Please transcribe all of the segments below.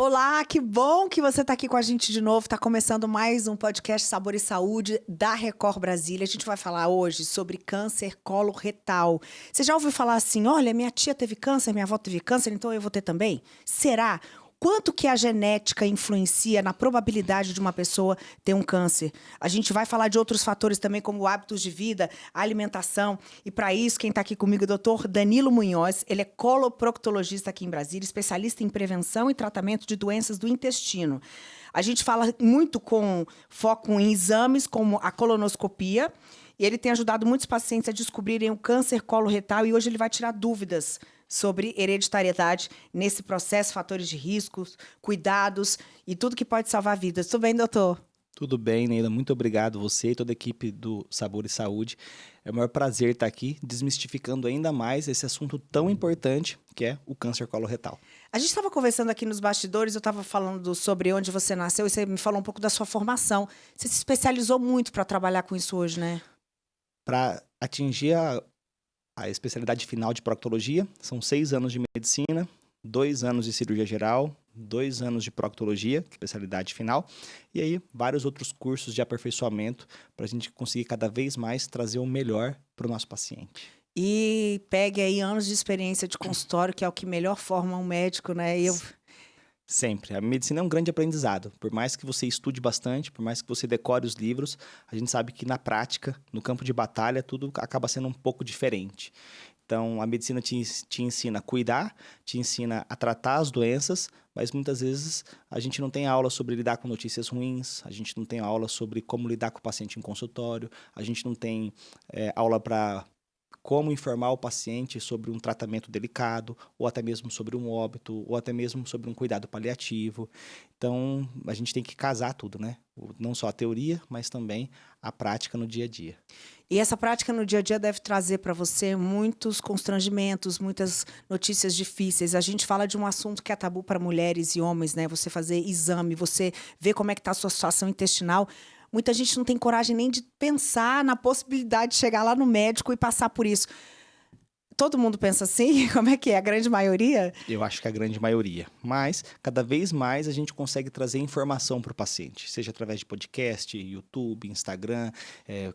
Olá, que bom que você está aqui com a gente de novo. Está começando mais um podcast Sabor e Saúde da Record Brasília. A gente vai falar hoje sobre câncer coloretal. Você já ouviu falar assim, olha, minha tia teve câncer, minha avó teve câncer, então eu vou ter também? Será? Quanto que a genética influencia na probabilidade de uma pessoa ter um câncer? A gente vai falar de outros fatores também, como hábitos de vida, alimentação. E para isso, quem está aqui comigo é o doutor Danilo Munhoz. Ele é coloproctologista aqui em Brasília, especialista em prevenção e tratamento de doenças do intestino. A gente fala muito com foco em exames, como a colonoscopia. E ele tem ajudado muitos pacientes a descobrirem o câncer coloretal. E hoje ele vai tirar dúvidas sobre hereditariedade nesse processo, fatores de riscos, cuidados e tudo que pode salvar vidas. Tudo bem, doutor? Tudo bem, Neila. Muito obrigado você e toda a equipe do Sabor e Saúde. É o maior prazer estar aqui desmistificando ainda mais esse assunto tão importante que é o câncer coloretal. A gente estava conversando aqui nos bastidores, eu estava falando sobre onde você nasceu e você me falou um pouco da sua formação. Você se especializou muito para trabalhar com isso hoje, né? Para atingir a especialidade final de proctologia, são 6 anos de medicina, 2 anos de cirurgia geral, 2 anos de proctologia, especialidade final, e aí vários outros cursos de aperfeiçoamento para a gente conseguir cada vez mais trazer o melhor para o nosso paciente. E pegue aí anos de experiência de consultório, que é o que melhor forma um médico, né? Sempre. A medicina é um grande aprendizado. Por mais que você estude bastante, por mais que você decore os livros, a gente sabe que na prática, no campo de batalha, tudo acaba sendo um pouco diferente. Então, a medicina te ensina a cuidar, te ensina a tratar as doenças, mas muitas vezes a gente não tem aula sobre lidar com notícias ruins, a gente não tem aula sobre como lidar com o paciente em consultório, a gente não tem aula para como informar o paciente sobre um tratamento delicado, ou até mesmo sobre um óbito, ou até mesmo sobre um cuidado paliativo. Então, a gente tem que casar tudo, né? Não só a teoria, mas também a prática no dia a dia. E essa prática no dia a dia deve trazer para você muitos constrangimentos, muitas notícias difíceis. A gente fala de um assunto que é tabu para mulheres e homens, né? Você fazer exame, você ver como é que está a sua situação intestinal. Muita gente não tem coragem nem de pensar na possibilidade de chegar lá no médico e passar por isso. Todo mundo pensa assim? Como é que é? A grande maioria? Eu acho que a grande maioria. Mas, cada vez mais, a gente consegue trazer informação para o paciente. Seja através de podcast, YouTube, Instagram,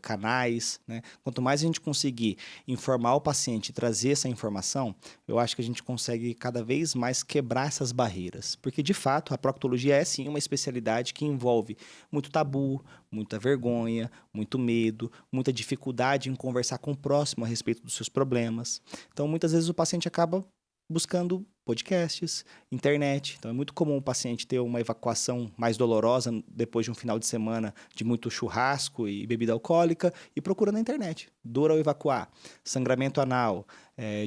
canais, né? Quanto mais a gente conseguir informar o paciente e trazer essa informação, eu acho que a gente consegue cada vez mais quebrar essas barreiras. Porque, de fato, a proctologia é, sim, uma especialidade que envolve muito tabu, muita vergonha, muito medo, muita dificuldade em conversar com o próximo a respeito dos seus problemas. Então, muitas vezes o paciente acaba buscando podcasts, internet. Então, é muito comum o paciente ter uma evacuação mais dolorosa depois de um final de semana de muito churrasco e bebida alcoólica e procura na internet. Dor ao evacuar, sangramento anal,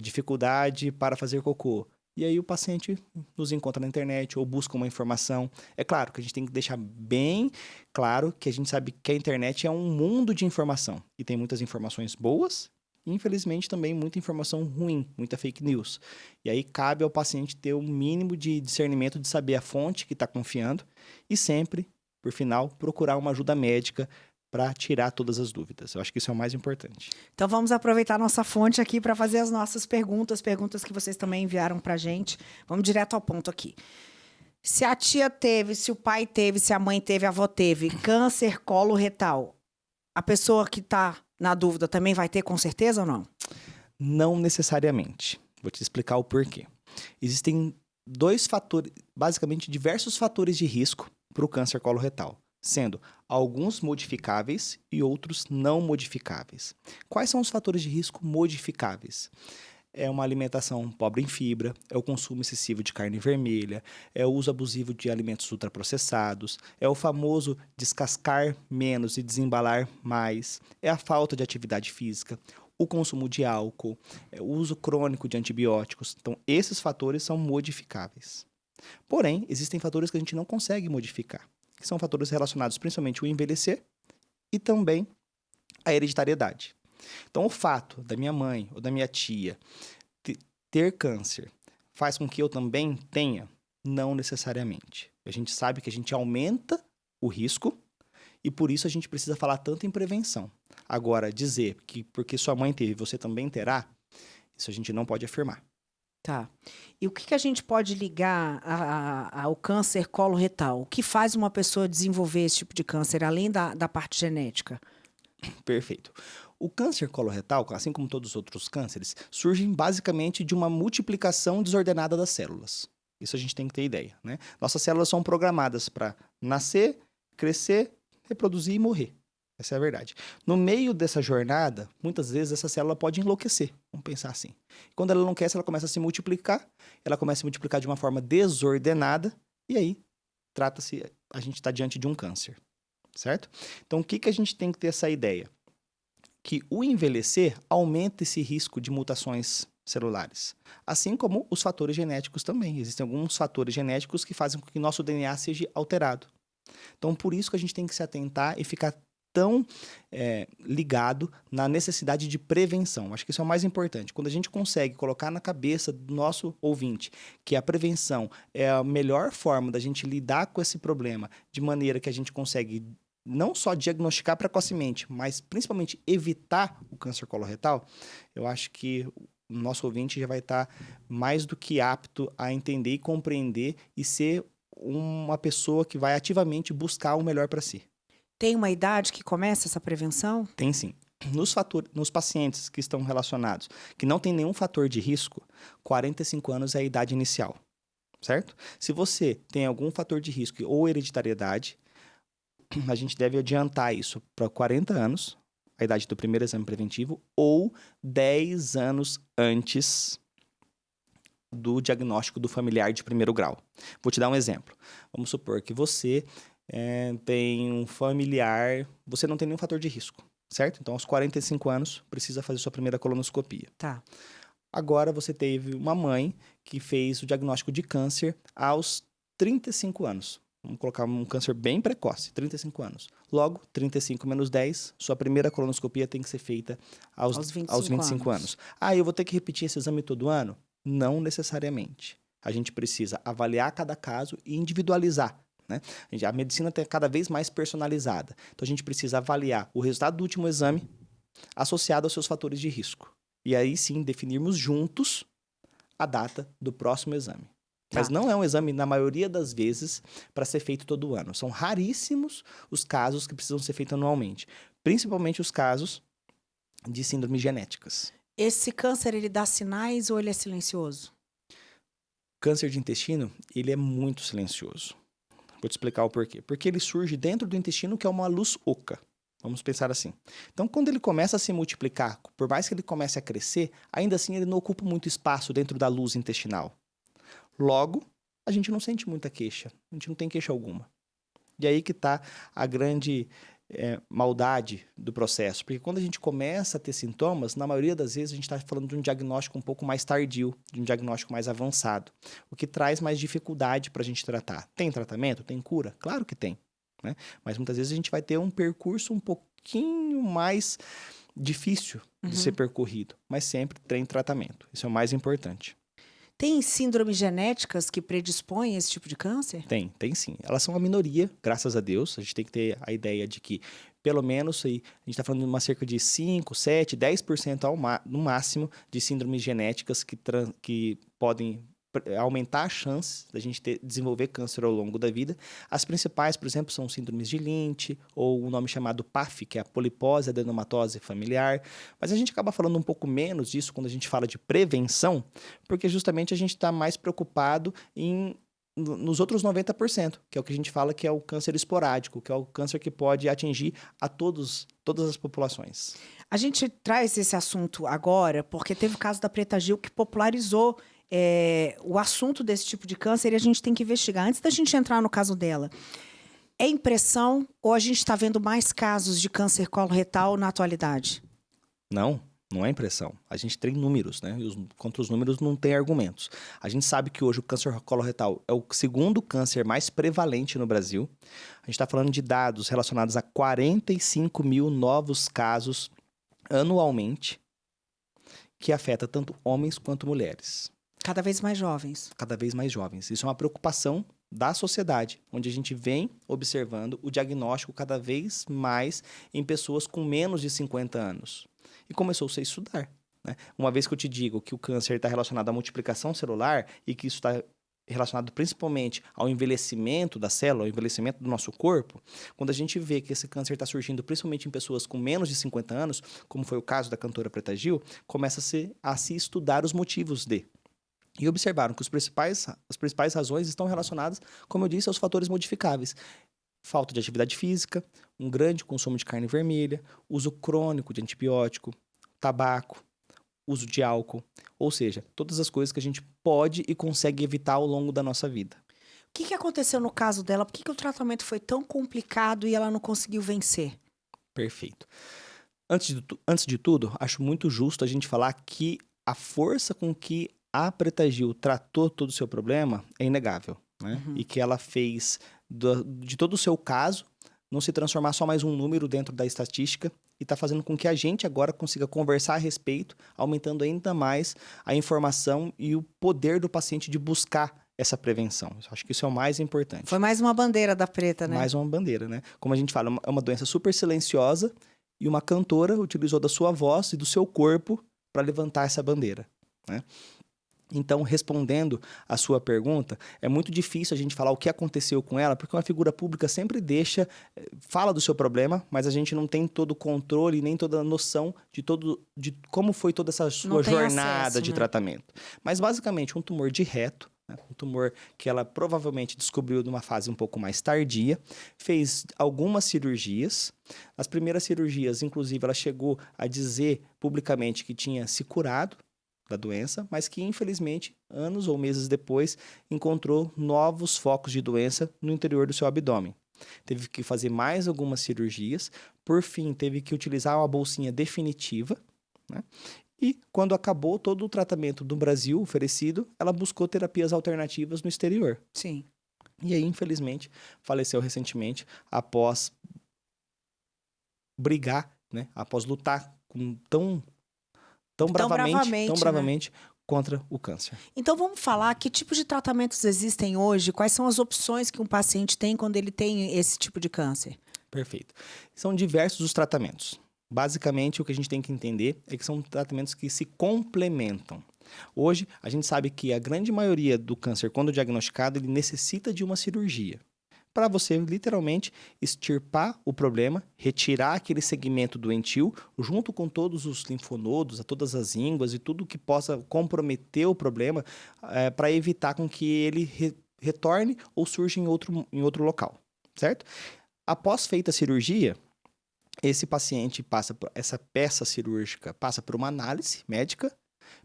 dificuldade para fazer cocô. E aí o paciente nos encontra na internet ou busca uma informação. É claro que a gente tem que deixar bem claro que a gente sabe que a internet é um mundo de informação. E tem muitas informações boas e, infelizmente, também muita informação ruim, muita fake news. E aí cabe ao paciente ter o mínimo de discernimento de saber a fonte que está confiando e sempre, por final, procurar uma ajuda médica para tirar todas as dúvidas. Eu acho que isso é o mais importante. Então vamos aproveitar nossa fonte aqui para fazer as nossas perguntas que vocês também enviaram para a gente. Vamos direto ao ponto aqui. Se a tia teve, se o pai teve, se a mãe teve, a avó teve câncer coloretal, a pessoa que está na dúvida também vai ter com certeza ou não? Não necessariamente. Vou te explicar o porquê. Existem basicamente diversos fatores de risco para o câncer coloretal, sendo alguns modificáveis e outros não modificáveis. Quais são os fatores de risco modificáveis? É uma alimentação pobre em fibra, é o consumo excessivo de carne vermelha, é o uso abusivo de alimentos ultraprocessados, é o famoso descascar menos e desembalar mais, é a falta de atividade física, o consumo de álcool, é o uso crônico de antibióticos. Então, esses fatores são modificáveis. Porém, existem fatores que a gente não consegue modificar, que são fatores relacionados principalmente ao envelhecer e também à hereditariedade. Então, o fato da minha mãe ou da minha tia ter câncer faz com que eu também tenha? Não necessariamente. A gente sabe que a gente aumenta o risco e por isso a gente precisa falar tanto em prevenção. Agora, dizer que porque sua mãe teve, você também terá, isso a gente não pode afirmar. Tá. E o que a gente pode ligar ao câncer coloretal? O que faz uma pessoa desenvolver esse tipo de câncer, além da parte genética? Perfeito. O câncer coloretal, assim como todos os outros cânceres, surgem basicamente de uma multiplicação desordenada das células. Isso a gente tem que ter ideia, né? Nossas células são programadas para nascer, crescer, reproduzir e morrer. Essa é a verdade. No meio dessa jornada, muitas vezes essa célula pode enlouquecer. Vamos pensar assim. Quando ela enlouquece, ela começa a se multiplicar. Ela começa a se multiplicar de uma forma desordenada. E aí, a gente está diante de um câncer. Certo? Então, o que a gente tem que ter essa ideia? Que o envelhecer aumenta esse risco de mutações celulares. Assim como os fatores genéticos também. Existem alguns fatores genéticos que fazem com que nosso DNA seja alterado. Então, por isso que a gente tem que se atentar e ficar tão ligado na necessidade de prevenção. Acho que isso é o mais importante. Quando a gente consegue colocar na cabeça do nosso ouvinte que a prevenção é a melhor forma da gente lidar com esse problema, de maneira que a gente consegue não só diagnosticar precocemente, mas principalmente evitar o câncer coloretal, eu acho que o nosso ouvinte já vai estar mais do que apto a entender e compreender e ser uma pessoa que vai ativamente buscar o melhor para si. Tem uma idade que começa essa prevenção? Tem sim. Nos pacientes que estão relacionados, que não tem nenhum fator de risco, 45 anos é a idade inicial, certo? Se você tem algum fator de risco ou hereditariedade, a gente deve adiantar isso para 40 anos, a idade do primeiro exame preventivo, ou 10 anos antes do diagnóstico do familiar de primeiro grau. Vou te dar um exemplo. Vamos supor que você tem um familiar, você não tem nenhum fator de risco, certo? Então, aos 45 anos, precisa fazer sua primeira colonoscopia. Tá. Agora, você teve uma mãe que fez o diagnóstico de câncer aos 35 anos. Vamos colocar um câncer bem precoce, 35 anos. Logo, 35 menos 10, sua primeira colonoscopia tem que ser feita aos 25 anos. Ah, eu vou ter que repetir esse exame todo ano? Não necessariamente. A gente precisa avaliar cada caso e individualizar. Né? A medicina está cada vez mais personalizada. Então, a gente precisa avaliar o resultado do último exame associado aos seus fatores de risco. E aí, sim, definirmos juntos a data do próximo exame. Mas não é um exame, na maioria das vezes, para ser feito todo ano. São raríssimos os casos que precisam ser feitos anualmente. Principalmente os casos de síndromes genéticas. Esse câncer, ele dá sinais ou ele é silencioso? Câncer de intestino, ele é muito silencioso. Vou te explicar o porquê. Porque ele surge dentro do intestino, que é uma luz oca. Vamos pensar assim. Então, quando ele começa a se multiplicar, por mais que ele comece a crescer, ainda assim ele não ocupa muito espaço dentro da luz intestinal. Logo, a gente não sente muita queixa. A gente não tem queixa alguma. E aí que está a grande maldade do processo. Porque quando a gente começa a ter sintomas, na maioria das vezes a gente está falando de um diagnóstico um pouco mais tardio, de um diagnóstico mais avançado. O que traz mais dificuldade para a gente tratar. Tem tratamento? Tem cura? Claro que tem. Né? Mas muitas vezes a gente vai ter um percurso um pouquinho mais difícil de ser percorrido. Mas sempre tem tratamento. Isso é o mais importante. Tem síndromes genéticas que predispõem a esse tipo de câncer? Tem sim. Elas são a minoria, graças a Deus. A gente tem que ter a ideia de que, pelo menos, aí, a gente está falando de uma cerca de 5, 7, 10% no máximo de síndromes genéticas que podem aumentar a chance da gente desenvolver câncer ao longo da vida. As principais, por exemplo, são síndromes de Lynch, ou o nome chamado PAF, que é a polipose adenomatose familiar. Mas a gente acaba falando um pouco menos disso quando a gente fala de prevenção, porque justamente a gente está mais preocupado nos outros 90%, que é o que a gente fala que é o câncer esporádico, que é o câncer que pode atingir a todas as populações. A gente traz esse assunto agora porque teve o caso da Preta Gil que popularizou o assunto desse tipo de câncer e a gente tem que investigar. Antes da gente entrar no caso dela, é impressão ou a gente está vendo mais casos de câncer coloretal na atualidade? Não é impressão. A gente tem números, né? E contra os números não tem argumentos. A gente sabe que hoje o câncer coloretal é o segundo câncer mais prevalente no Brasil. A gente está falando de dados relacionados a 45 mil novos casos anualmente, que afeta tanto homens quanto mulheres. Cada vez mais jovens. Cada vez mais jovens. Isso é uma preocupação da sociedade, onde a gente vem observando o diagnóstico cada vez mais em pessoas com menos de 50 anos. E começou-se a estudar. né? Uma vez que eu te digo que o câncer está relacionado à multiplicação celular e que isso está relacionado principalmente ao envelhecimento da célula, ao envelhecimento do nosso corpo, quando a gente vê que esse câncer está surgindo principalmente em pessoas com menos de 50 anos, como foi o caso da cantora Preta Gil, começa a se estudar os motivos de. E observaram que as principais razões estão relacionadas, como eu disse, aos fatores modificáveis. Falta de atividade física, um grande consumo de carne vermelha, uso crônico de antibiótico, tabaco, uso de álcool, ou seja, todas as coisas que a gente pode e consegue evitar ao longo da nossa vida. O que aconteceu no caso dela? Por que o tratamento foi tão complicado e ela não conseguiu vencer? Perfeito. Antes de tudo, acho muito justo a gente falar que a força com que a Preta Gil tratou todo o seu problema é inegável, né? E que ela fez de todo o seu caso não se transformar só mais um número dentro da estatística e está fazendo com que a gente agora consiga conversar a respeito, aumentando ainda mais a informação e o poder do paciente de buscar essa prevenção. Eu acho que isso é o mais importante. Foi mais uma bandeira da Preta, né? Mais uma bandeira, né? Como a gente fala, é uma doença super silenciosa e uma cantora utilizou da sua voz e do seu corpo para levantar essa bandeira, né? Então, respondendo a sua pergunta, é muito difícil a gente falar o que aconteceu com ela, porque uma figura pública sempre fala do seu problema, mas a gente não tem todo o controle, nem toda a noção de como foi toda essa sua jornada acesso, de né? tratamento. Mas, basicamente, um tumor de reto, né? Um tumor que ela provavelmente descobriu numa fase um pouco mais tardia, fez algumas cirurgias. As primeiras cirurgias, inclusive, ela chegou a dizer publicamente que tinha se curado da doença, mas que infelizmente, anos ou meses depois, encontrou novos focos de doença no interior do seu abdômen. Teve que fazer mais algumas cirurgias, por fim, teve que utilizar uma bolsinha definitiva, né? E quando acabou todo o tratamento do Brasil oferecido, ela buscou terapias alternativas no exterior. Sim. E aí, infelizmente, faleceu recentemente após brigar, né? Após lutar com tão bravamente contra o câncer. Então vamos falar que tipo de tratamentos existem hoje, quais são as opções que um paciente tem quando ele tem esse tipo de câncer? Perfeito. São diversos os tratamentos. Basicamente, o que a gente tem que entender é que são tratamentos que se complementam. Hoje, a gente sabe que a grande maioria do câncer, quando diagnosticado, ele necessita de uma cirurgia. Para você, literalmente, extirpar o problema, retirar aquele segmento doentio, junto com todos os linfonodos, todas as ínguas e tudo que possa comprometer o problema, para evitar com que ele retorne ou surja em outro local, certo? Após feita a cirurgia, esse paciente essa peça cirúrgica passa por uma análise médica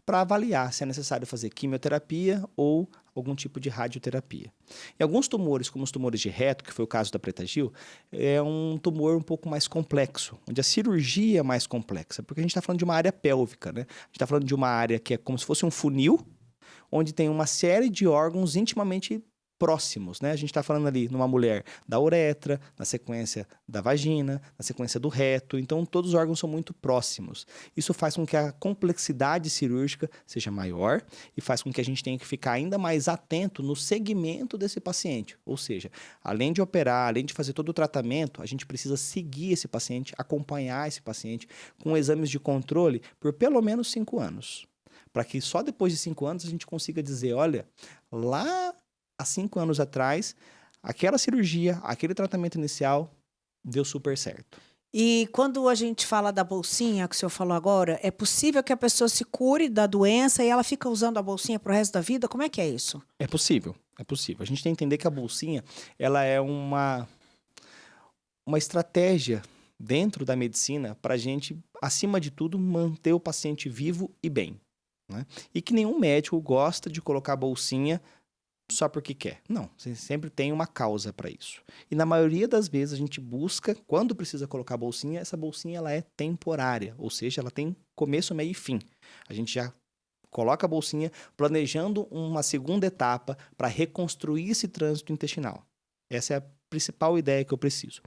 para avaliar se é necessário fazer quimioterapia ou algum tipo de radioterapia. Em alguns tumores, como os tumores de reto, que foi o caso da Preta Gil, é um tumor um pouco mais complexo, onde a cirurgia é mais complexa, porque a gente está falando de uma área pélvica, né? A gente está falando de uma área que é como se fosse um funil, onde tem uma série de órgãos intimamente próximos, né? A gente está falando ali numa mulher da uretra, na sequência da vagina, na sequência do reto, então todos os órgãos são muito próximos. Isso faz com que a complexidade cirúrgica seja maior e faz com que a gente tenha que ficar ainda mais atento no segmento desse paciente, ou seja, além de operar, além de fazer todo o tratamento, a gente precisa seguir esse paciente, acompanhar esse paciente com exames de controle por pelo menos 5 anos, para que só depois de 5 anos a gente consiga dizer, olha, lá há 5 anos atrás, aquela cirurgia, aquele tratamento inicial, deu super certo. E quando a gente fala da bolsinha, que o senhor falou agora, é possível que a pessoa se cure da doença e ela fica usando a bolsinha pro resto da vida? Como é que é isso? É possível, é possível. A gente tem que entender que a bolsinha, ela é uma estratégia dentro da medicina para a gente, acima de tudo, manter o paciente vivo e bem, né? E que nenhum médico gosta de colocar a bolsinha só porque quer. Não, você sempre tem uma causa para isso. E na maioria das vezes a gente busca, quando precisa colocar a bolsinha, essa bolsinha ela é temporária, ou seja, ela tem começo, meio e fim. A gente já coloca a bolsinha planejando uma segunda etapa para reconstruir esse trânsito intestinal. Essa é a principal ideia que eu preciso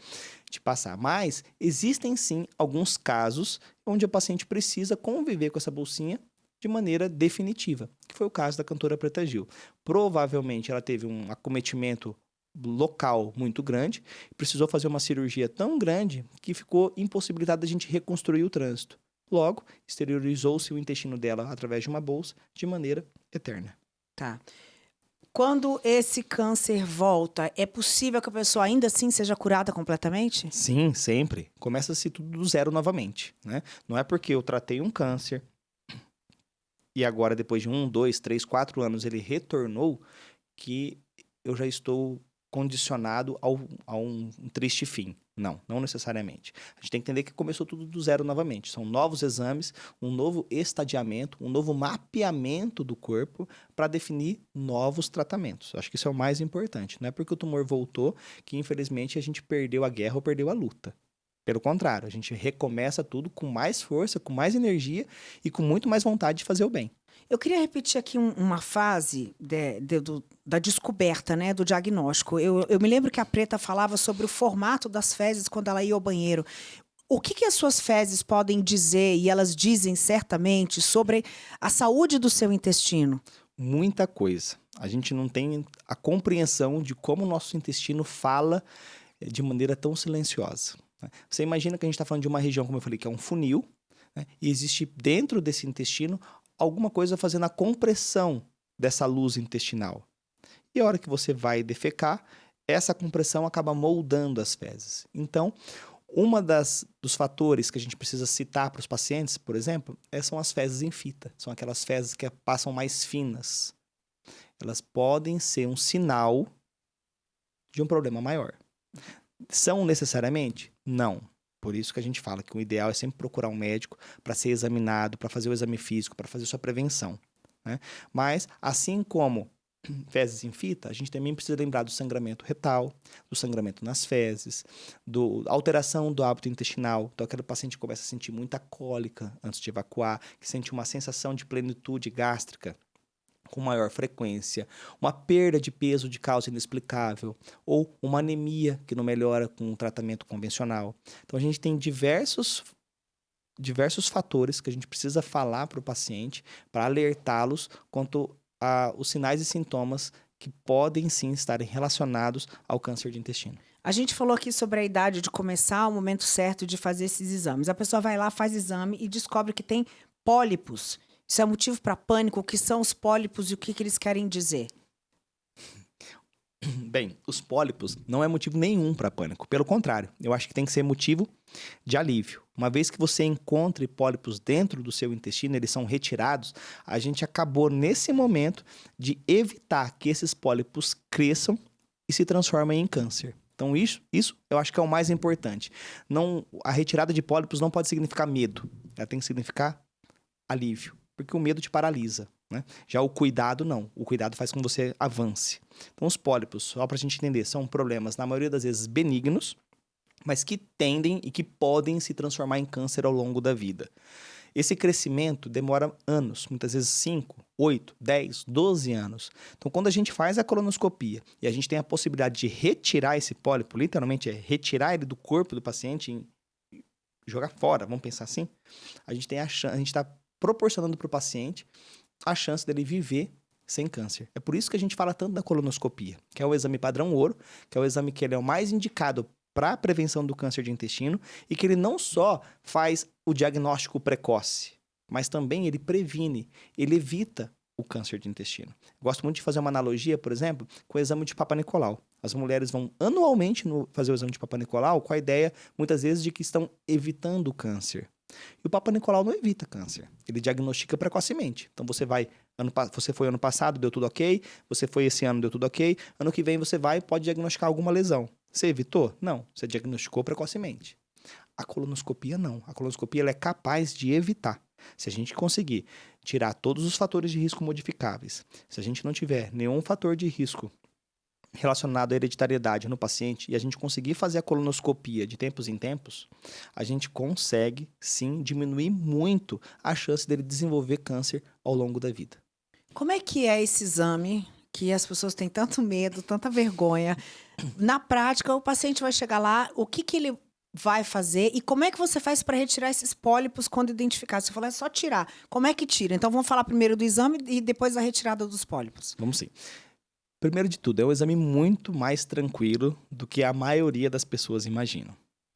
te passar. Mas existem sim alguns casos onde o paciente precisa conviver com essa bolsinha de maneira definitiva, que foi o caso da cantora Preta Gil. Provavelmente ela teve um acometimento local muito grande, precisou fazer uma cirurgia tão grande que ficou impossibilitada de a gente reconstruir o trânsito. Logo, exteriorizou-se o intestino dela através de uma bolsa de maneira eterna. Tá. Quando esse câncer volta, é possível que a pessoa ainda assim seja curada completamente? Sim, sempre. Começa-se tudo do zero novamente, né? Não é porque eu tratei um câncer e agora, depois de 1, 2, 3, 4 anos, ele retornou, que eu já estou condicionado a um triste fim. Não necessariamente. A gente tem que entender que começou tudo do zero novamente. São novos exames, um novo estadiamento, um novo mapeamento do corpo para definir novos tratamentos. Acho que isso é o mais importante. Não é porque o tumor voltou que, infelizmente, a gente perdeu a guerra ou perdeu a luta. Pelo contrário, a gente recomeça tudo com mais força, com mais energia e com muito mais vontade de fazer o bem. Eu queria repetir aqui uma fase da descoberta, né, do diagnóstico. Eu me lembro que a Preta falava sobre o formato das fezes quando ela ia ao banheiro. O que as suas fezes podem dizer, e elas dizem certamente, sobre a saúde do seu intestino? Muita coisa. A gente não tem a compreensão de como o nosso intestino fala de maneira tão silenciosa. Você imagina que a gente está falando de uma região, como eu falei, que é um funil, né? E existe dentro desse intestino alguma coisa fazendo a compressão dessa luz intestinal. E a hora que você vai defecar, essa compressão acaba moldando as fezes. Então, dos fatores que a gente precisa citar para os pacientes, por exemplo, são as fezes em fita. São aquelas fezes que passam mais finas. Elas podem ser um sinal de um problema maior. São necessariamente? Não. Por isso que a gente fala que o ideal é sempre procurar um médico para ser examinado, para fazer o exame físico, para fazer sua prevenção, né? Mas, assim como fezes em fita, a gente também precisa lembrar do sangramento retal, do sangramento nas fezes, da alteração do hábito intestinal. Então, aquele paciente começa a sentir muita cólica antes de evacuar, que sente uma sensação de plenitude gástrica com maior frequência, uma perda de peso de causa inexplicável ou uma anemia que não melhora com um tratamento convencional. Então, a gente tem diversos fatores que a gente precisa falar para o paciente para alertá-los quanto aos sinais e sintomas que podem sim estarem relacionados ao câncer de intestino. A gente falou aqui sobre a idade de começar, o momento certo de fazer esses exames. A pessoa vai lá, faz exame e descobre que tem pólipos. Isso é motivo para pânico? O que são os pólipos e o que eles querem dizer? Bem, os pólipos não é motivo nenhum para pânico. Pelo contrário, eu acho que tem que ser motivo de alívio. Uma vez que você encontre pólipos dentro do seu intestino, eles são retirados, a gente acabou nesse momento de evitar que esses pólipos cresçam e se transformem em câncer. Então isso eu acho que é o mais importante. A retirada de pólipos não pode significar medo, ela tem que significar alívio, porque o medo te paralisa, né? Já o cuidado não, o cuidado faz com que você avance. Então os pólipos, só para a gente entender, são problemas na maioria das vezes benignos, mas que tendem e que podem se transformar em câncer ao longo da vida. Esse crescimento demora anos, muitas vezes 5, 8, 10, 12 anos. Então, quando a gente faz a colonoscopia e a gente tem a possibilidade de retirar esse pólipo, literalmente é retirar ele do corpo do paciente e jogar fora, vamos pensar assim, a gente está proporcionando para o paciente a chance dele viver sem câncer. É por isso que a gente fala tanto da colonoscopia, que é o exame padrão ouro, que é o exame que ele é o mais indicado para a prevenção do câncer de intestino e que ele não só faz o diagnóstico precoce, mas também ele previne, ele evita o câncer de intestino. Gosto muito de fazer uma analogia, por exemplo, com o exame de Papa Nicolau. As mulheres vão anualmente fazer o exame de Papa Nicolau com a ideia, muitas vezes, de que estão evitando o câncer. E o Papa Nicolau não evita câncer, ele diagnostica precocemente. Então você foi ano passado, deu tudo ok, você foi esse ano, deu tudo ok, ano que vem você vai e pode diagnosticar alguma lesão. Você evitou? Não, você diagnosticou precocemente. A colonoscopia não, a colonoscopia ela é capaz de evitar. Se a gente conseguir tirar todos os fatores de risco modificáveis, se a gente não tiver nenhum fator de risco relacionado à hereditariedade no paciente e a gente conseguir fazer a colonoscopia de tempos em tempos, a gente consegue, sim, diminuir muito a chance dele desenvolver câncer ao longo da vida. Como é que é esse exame que as pessoas têm tanto medo, tanta vergonha? Na prática, o paciente vai chegar lá, o que ele vai fazer e como é que você faz para retirar esses pólipos quando identificar? Você falou, é só tirar. Como é que tira? Então, vamos falar primeiro do exame e depois da retirada dos pólipos. Vamos sim. Primeiro de tudo, é um exame muito mais tranquilo do que a maioria das pessoas imaginam.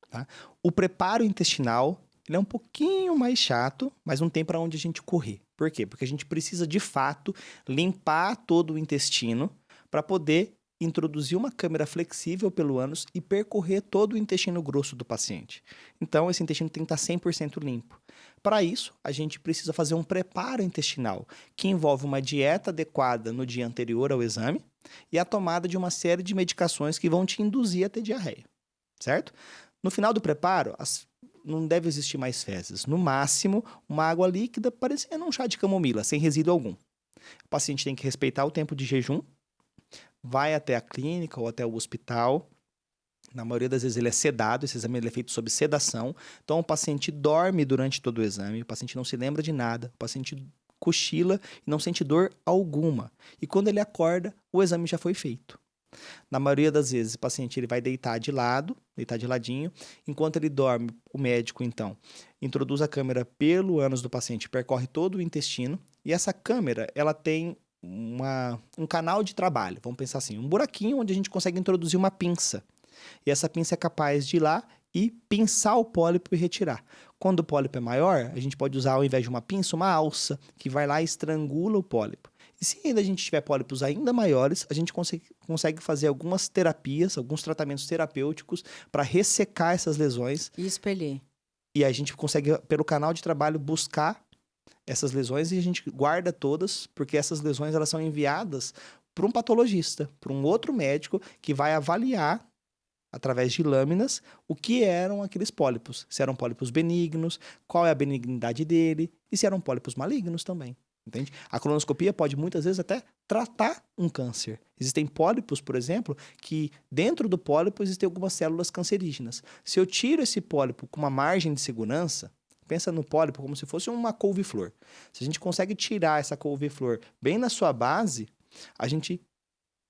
Tá? O preparo intestinal, ele é um pouquinho mais chato, mas não tem para onde a gente correr. Por quê? Porque a gente precisa, de fato, limpar todo o intestino para poder introduzir uma câmera flexível pelo ânus e percorrer todo o intestino grosso do paciente. Então, esse intestino tem que estar 100% limpo. Para isso, a gente precisa fazer um preparo intestinal, que envolve uma dieta adequada no dia anterior ao exame e a tomada de uma série de medicações que vão te induzir a ter diarreia, certo? No final do preparo, não deve existir mais fezes. No máximo, uma água líquida parecendo um chá de camomila, sem resíduo algum. O paciente tem que respeitar o tempo de jejum, vai até a clínica ou até o hospital. Na maioria das vezes ele é sedado, esse exame ele é feito sob sedação. Então o paciente dorme durante todo o exame, o paciente não se lembra de nada, o paciente cochila e não sente dor alguma. E quando ele acorda, o exame já foi feito. Na maioria das vezes o paciente ele vai deitar de lado, deitar de ladinho. Enquanto ele dorme, o médico então introduz a câmera pelo ânus do paciente, percorre todo o intestino. E essa câmera ela tem um canal de trabalho, vamos pensar assim, um buraquinho onde a gente consegue introduzir uma pinça. E essa pinça é capaz de ir lá e pinçar o pólipo e retirar. Quando o pólipo é maior, a gente pode usar, ao invés de uma pinça, uma alça, que vai lá e estrangula o pólipo. E se ainda a gente tiver pólipos ainda maiores, a gente consegue fazer algumas terapias, alguns tratamentos terapêuticos para ressecar essas lesões. E expelir. E a gente consegue, pelo canal de trabalho, buscar essas lesões e a gente guarda todas, porque essas lesões elas são enviadas para um patologista, para um outro médico que vai avaliar, através de lâminas, o que eram aqueles pólipos. Se eram pólipos benignos, qual é a benignidade dele e se eram pólipos malignos também. Entende? A colonoscopia pode muitas vezes até tratar um câncer. Existem pólipos, por exemplo, que dentro do pólipo existem algumas células cancerígenas. Se eu tiro esse pólipo com uma margem de segurança, pensa no pólipo como se fosse uma couve-flor. Se a gente consegue tirar essa couve-flor bem na sua base, a gente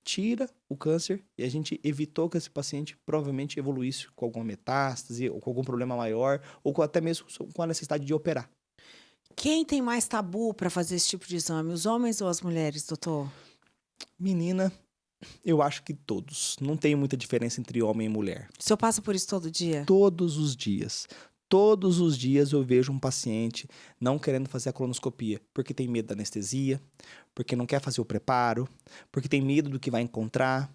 tira o câncer e a gente evitou que esse paciente provavelmente evoluísse com alguma metástase ou com algum problema maior ou até mesmo com a necessidade de operar. Quem tem mais tabu para fazer esse tipo de exame? Os homens ou as mulheres, doutor? Menina, eu acho que todos. Não tem muita diferença entre homem e mulher. O senhor passa por isso todo dia? Todos os dias. Todos os dias eu vejo um paciente não querendo fazer a colonoscopia porque tem medo da anestesia, porque não quer fazer o preparo, porque tem medo do que vai encontrar,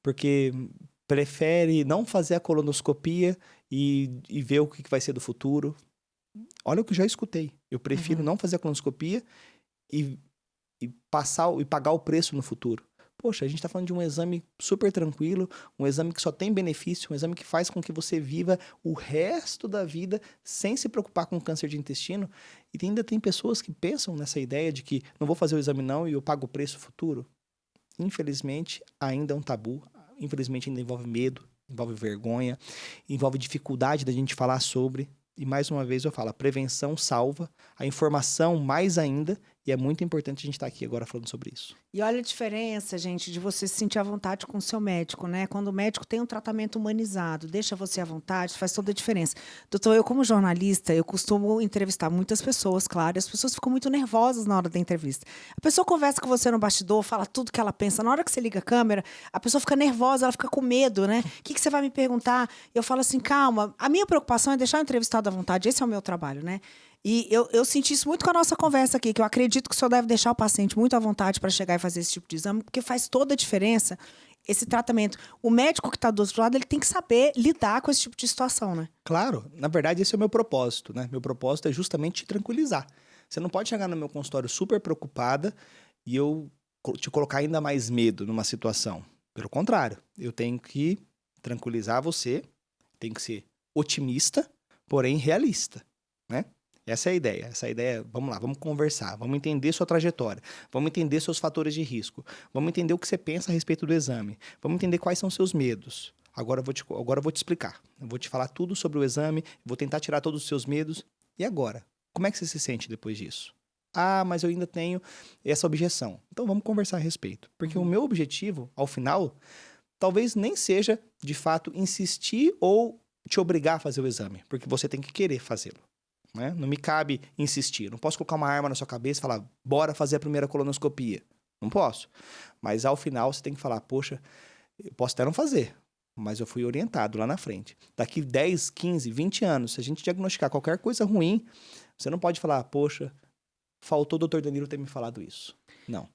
porque prefere não fazer a colonoscopia e ver o que vai ser do futuro. Olha o que eu já escutei. Eu prefiro não fazer a colonoscopia e pagar o preço no futuro. Poxa, a gente está falando de um exame super tranquilo, um exame que só tem benefício, um exame que faz com que você viva o resto da vida sem se preocupar com câncer de intestino. E ainda tem pessoas que pensam nessa ideia de que não vou fazer o exame não e eu pago o preço futuro. Infelizmente, ainda é um tabu. Infelizmente, ainda envolve medo, envolve vergonha, envolve dificuldade da gente falar sobre. E mais uma vez eu falo, a prevenção salva, a informação mais ainda, e é muito importante a gente estar aqui agora falando sobre isso. E olha a diferença, gente, de você se sentir à vontade com o seu médico, né? Quando o médico tem um tratamento humanizado, deixa você à vontade, faz toda a diferença. Doutor, eu como jornalista, eu costumo entrevistar muitas pessoas, claro, e as pessoas ficam muito nervosas na hora da entrevista. A pessoa conversa com você no bastidor, fala tudo que ela pensa. Na hora que você liga a câmera, a pessoa fica nervosa, ela fica com medo, né? O que você vai me perguntar? Eu falo assim, calma, a minha preocupação é deixar o entrevistado à vontade, esse é o meu trabalho, né? E eu senti isso muito com a nossa conversa aqui, que eu acredito que o senhor deve deixar o paciente muito à vontade para chegar e fazer esse tipo de exame, porque faz toda a diferença esse tratamento. O médico que está do outro lado, ele tem que saber lidar com esse tipo de situação, né? Claro, na verdade esse é o meu propósito, né? Meu propósito é justamente te tranquilizar. Você não pode chegar no meu consultório super preocupada e eu te colocar ainda mais medo numa situação. Pelo contrário, eu tenho que tranquilizar você, tenho que ser otimista, porém realista, né? Essa é a ideia. Essa é a ideia, vamos lá, vamos conversar, vamos entender sua trajetória, vamos entender seus fatores de risco, vamos entender o que você pensa a respeito do exame, vamos entender quais são seus medos. Agora eu vou te explicar. Eu vou te falar tudo sobre o exame, vou tentar tirar todos os seus medos. E agora? Como é que você se sente depois disso? Ah, mas eu ainda tenho essa objeção. Então vamos conversar a respeito. Porque o meu objetivo, ao final, talvez nem seja, de fato, insistir ou te obrigar a fazer o exame, porque você tem que querer fazê-lo. Né? Não me cabe insistir. Não posso colocar uma arma na sua cabeça e falar, bora fazer a primeira colonoscopia. Não posso. Mas ao final você tem que falar, poxa, eu posso até não fazer, mas eu fui orientado lá na frente. Daqui 10, 15, 20 anos, se a gente diagnosticar qualquer coisa ruim, você não pode falar, poxa, faltou o doutor Danilo ter me falado isso. Não.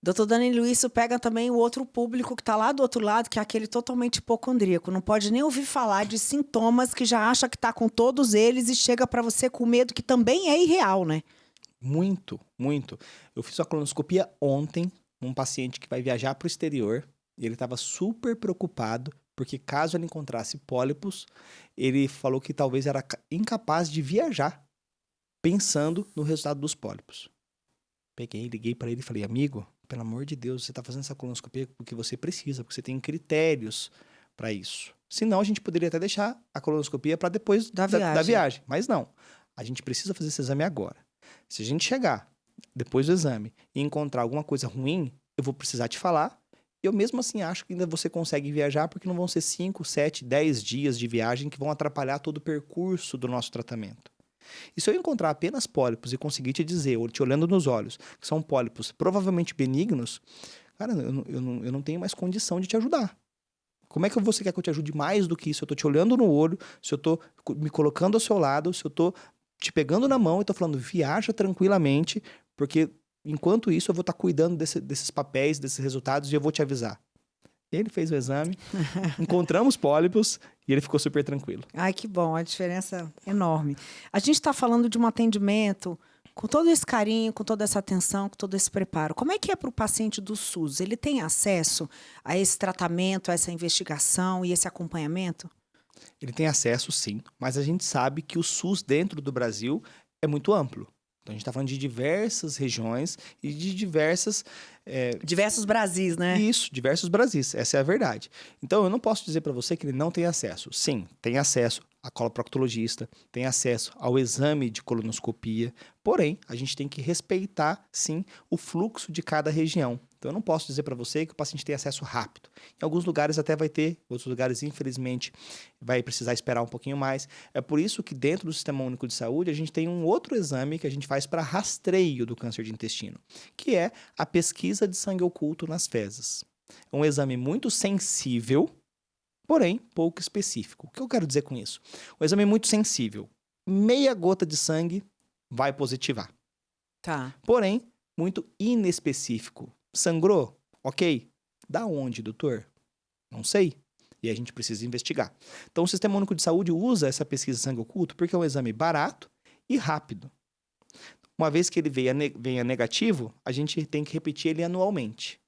Doutor Danilo, isso pega também o outro público que está lá do outro lado, que é aquele totalmente hipocondríaco. Não pode nem ouvir falar de sintomas que já acha que está com todos eles e chega para você com medo que também é irreal, né? Muito, muito. Eu fiz uma colonoscopia ontem, um paciente que vai viajar para o exterior, e ele estava super preocupado, porque caso ele encontrasse pólipos, ele falou que talvez era incapaz de viajar, pensando no resultado dos pólipos. Peguei, liguei para ele e falei, amigo, pelo amor de Deus, você está fazendo essa colonoscopia porque você precisa, porque você tem critérios para isso. Senão, a gente poderia até deixar a colonoscopia para depois da viagem. Mas não, a gente precisa fazer esse exame agora. Se a gente chegar depois do exame e encontrar alguma coisa ruim, eu vou precisar te falar. Eu mesmo assim acho que ainda você consegue viajar, porque não vão ser 5, 7, 10 dias de viagem que vão atrapalhar todo o percurso do nosso tratamento. E se eu encontrar apenas pólipos e conseguir te dizer, ou te olhando nos olhos, que são pólipos provavelmente benignos, cara, eu não tenho mais condição de te ajudar. Como é que você quer que eu te ajude mais do que isso? Eu tô te olhando no olho, se eu tô me colocando ao seu lado, se eu tô te pegando na mão e tô falando, viaja tranquilamente, porque enquanto isso eu vou estar cuidando desses papéis, desses resultados, e eu vou te avisar. Ele fez o exame, encontramos pólipos e ele ficou super tranquilo. Ai, que bom, a diferença é enorme. A gente está falando de um atendimento com todo esse carinho, com toda essa atenção, com todo esse preparo. Como é que é para o paciente do SUS? Ele tem acesso a esse tratamento, a essa investigação e esse acompanhamento? Ele tem acesso, sim, mas a gente sabe que o SUS dentro do Brasil é muito amplo. Então, a gente está falando de diversas regiões e de diversos Brasis, né? Isso, diversos Brasis, essa é a verdade. Então, eu não posso dizer para você que ele não tem acesso. Sim, tem acesso a coloproctologista, tem acesso ao exame de colonoscopia, porém, a gente tem que respeitar, sim, o fluxo de cada região. Então, eu não posso dizer para você que o paciente tem acesso rápido. Em alguns lugares até vai ter, outros lugares, infelizmente, vai precisar esperar um pouquinho mais. É por isso que dentro do Sistema Único de Saúde, a gente tem um outro exame que a gente faz para rastreio do câncer de intestino, que é a pesquisa de sangue oculto nas fezes. É um exame muito sensível, porém pouco específico. O que eu quero dizer com isso? O exame é muito sensível. Meia gota de sangue vai positivar. Tá. Porém, muito inespecífico. Sangrou? Ok. Da onde, doutor? Não sei. E a gente precisa investigar. Então, o Sistema Único de Saúde usa essa pesquisa de sangue oculto porque é um exame barato e rápido. Uma vez que ele venha negativo, a gente tem que repetir ele anualmente.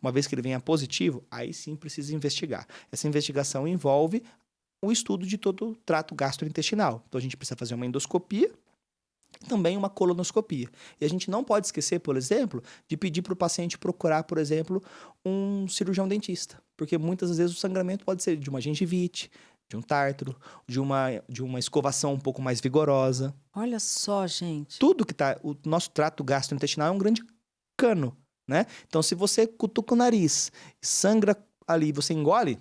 Uma vez que ele venha positivo, aí sim precisa investigar. Essa investigação envolve o estudo de todo o trato gastrointestinal. Então, a gente precisa fazer uma endoscopia e também uma colonoscopia. E a gente não pode esquecer, por exemplo, de pedir para o paciente procurar, por exemplo, um cirurgião dentista. Porque muitas vezes o sangramento pode ser de uma gengivite, de um tártaro, de uma escovação um pouco mais vigorosa. Olha só, gente. Tudo que tá... O nosso trato gastrointestinal é um grande cano, né? Então, se você cutuca o nariz, sangra ali, você engole,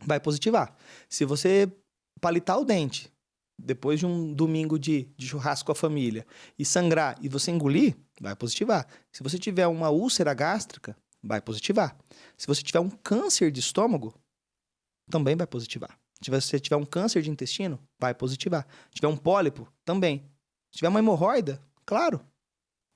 vai positivar. Se você palitar o dente, depois de um domingo de churrasco com a família, e sangrar e você engolir, vai positivar. Se você tiver uma úlcera gástrica, vai positivar. Se você tiver um câncer de estômago, também vai positivar. Se você tiver um câncer de intestino, vai positivar. Se tiver um pólipo, também. Se tiver uma hemorroida, claro.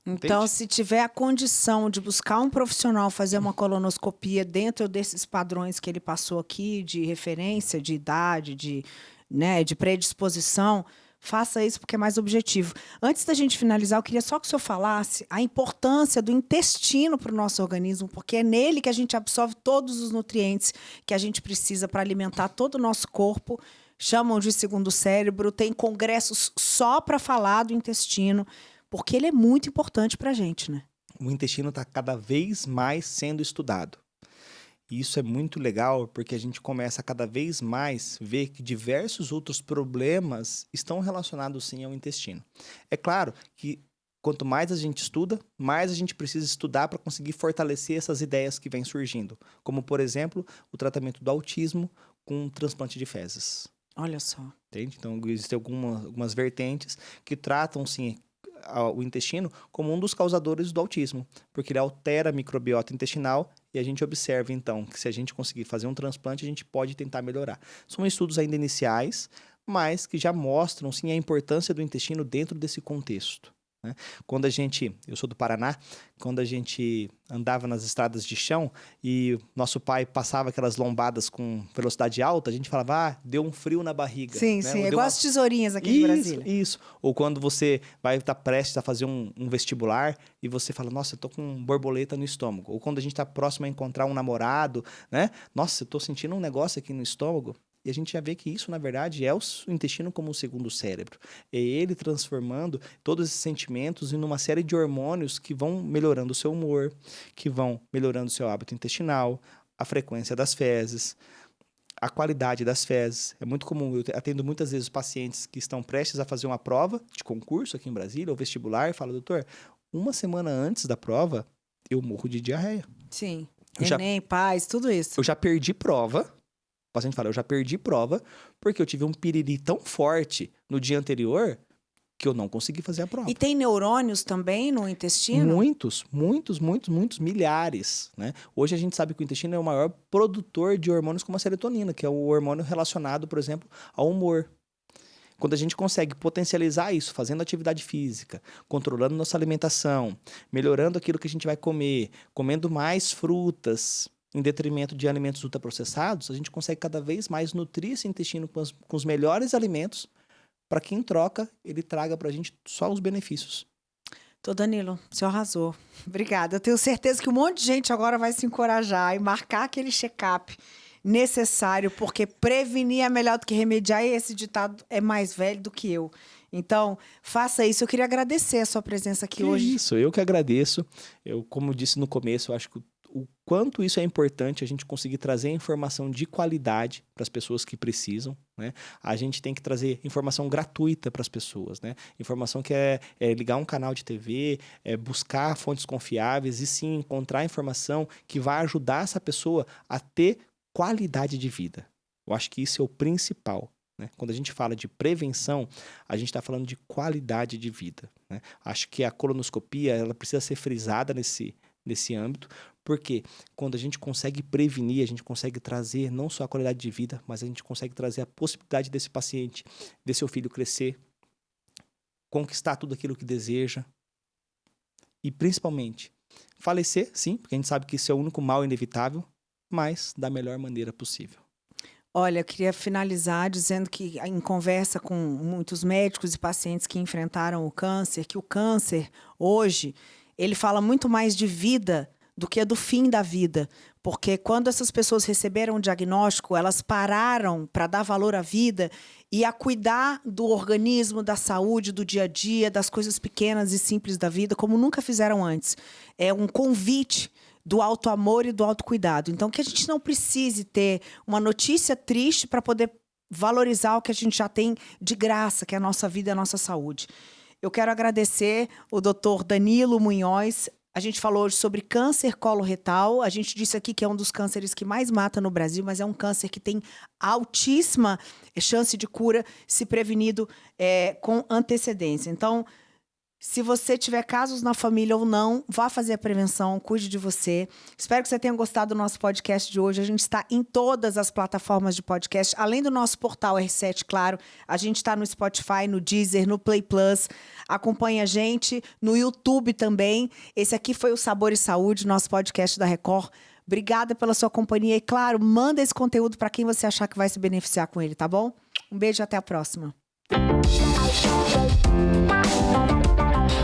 Então, Entende? se tiver a condição de buscar um profissional fazer uma colonoscopia dentro desses padrões que ele passou aqui, de referência, de idade, de predisposição, faça isso porque é mais objetivo. Antes da gente finalizar, eu queria só que o senhor falasse a importância do intestino para o nosso organismo, porque é nele que a gente absorve todos os nutrientes que a gente precisa para alimentar todo o nosso corpo. Chamam de segundo cérebro, tem congressos só para falar do intestino, porque ele é muito importante para a gente, né? O intestino está cada vez mais sendo estudado. E isso é muito legal porque a gente começa a cada vez mais ver que diversos outros problemas estão relacionados sim ao intestino. É claro que quanto mais a gente estuda, mais a gente precisa estudar para conseguir fortalecer essas ideias que vêm surgindo. Como, por exemplo, o tratamento do autismo com transplante de fezes. Olha só. Entende? Então, existem algumas vertentes que tratam, sim, o intestino como um dos causadores do autismo, porque ele altera a microbiota intestinal e a gente observa, então, que se a gente conseguir fazer um transplante, a gente pode tentar melhorar. São estudos ainda iniciais, mas que já mostram, sim, a importância do intestino dentro desse contexto. Né? Eu sou do Paraná, quando a gente andava nas estradas de chão e nosso pai passava aquelas lombadas com velocidade alta, a gente falava, deu um frio na barriga. Sim, né? sim, é igual as tesourinhas aqui de Brasília. Isso. Ou quando você vai estar prestes a fazer um vestibular e você fala, nossa, eu tô com borboleta no estômago. Ou quando a gente está próximo a encontrar um namorado, né? Nossa, eu tô sentindo um negócio aqui no estômago. E a gente já vê que isso, na verdade, é o intestino como um segundo cérebro. É ele transformando todos esses sentimentos em uma série de hormônios que vão melhorando o seu humor, que vão melhorando o seu hábito intestinal, a frequência das fezes, a qualidade das fezes. É muito comum, eu atendo muitas vezes pacientes que estão prestes a fazer uma prova de concurso aqui em Brasília, ou vestibular, e falam, doutor, uma semana antes da prova, eu morro de diarreia. Sim, Enem, paz, tudo isso. Eu já perdi prova. O paciente fala, eu já perdi prova porque eu tive um piriri tão forte no dia anterior que eu não consegui fazer a prova. E tem neurônios também no intestino? Muitos, milhares, né? Hoje a gente sabe que o intestino é o maior produtor de hormônios como a serotonina, que é o hormônio relacionado, por exemplo, ao humor. Quando a gente consegue potencializar isso, fazendo atividade física, controlando nossa alimentação, melhorando aquilo que a gente vai comer, comendo mais frutas, em detrimento de alimentos ultraprocessados, a gente consegue cada vez mais nutrir esse intestino com os melhores alimentos para que, em troca, ele traga para a gente só os benefícios. Danilo, o senhor arrasou. Obrigada. Eu tenho certeza que um monte de gente agora vai se encorajar e marcar aquele check-up necessário, porque prevenir é melhor do que remediar, e esse ditado é mais velho do que eu. Então, faça isso. Eu queria agradecer a sua presença aqui hoje. Isso, eu que agradeço. Como eu disse no começo, eu acho que o quanto isso é importante, a gente conseguir trazer informação de qualidade para as pessoas que precisam, né? A gente tem que trazer informação gratuita para as pessoas, né? Informação que é ligar um canal de TV, buscar fontes confiáveis e sim encontrar informação que vai ajudar essa pessoa a ter qualidade de vida. Eu acho que isso é o principal. Né? Quando a gente fala de prevenção, a gente está falando de qualidade de vida. Né? Acho que a colonoscopia ela precisa ser frisada nesse âmbito, porque quando a gente consegue prevenir, a gente consegue trazer não só a qualidade de vida, mas a gente consegue trazer a possibilidade desse paciente, ver seu filho crescer, conquistar tudo aquilo que deseja e, principalmente, falecer, sim, porque a gente sabe que isso é o único mal inevitável, mas da melhor maneira possível. Olha, eu queria finalizar dizendo que, em conversa com muitos médicos e pacientes que enfrentaram o câncer, que o câncer, hoje, ele fala muito mais de vida do que do fim da vida. Porque quando essas pessoas receberam o diagnóstico, elas pararam para dar valor à vida e a cuidar do organismo, da saúde, do dia a dia, das coisas pequenas e simples da vida, como nunca fizeram antes. É um convite do autoamor e do autocuidado. Então, que a gente não precise ter uma notícia triste para poder valorizar o que a gente já tem de graça, que é a nossa vida e a nossa saúde. Eu quero agradecer o Dr. Danilo Munhoz. A gente falou hoje sobre câncer coloretal. A gente disse aqui que é um dos cânceres que mais mata no Brasil, mas é um câncer que tem altíssima chance de cura se prevenido com antecedência. Então, se você tiver casos na família ou não, vá fazer a prevenção, cuide de você. Espero que você tenha gostado do nosso podcast de hoje. A gente está em todas as plataformas de podcast, além do nosso portal R7, claro. A gente está no Spotify, no Deezer, no Play Plus. Acompanhe a gente no YouTube também. Esse aqui foi o Sabor e Saúde, nosso podcast da Record. Obrigada pela sua companhia e, claro, manda esse conteúdo para quem você achar que vai se beneficiar com ele, tá bom? Um beijo e até a próxima.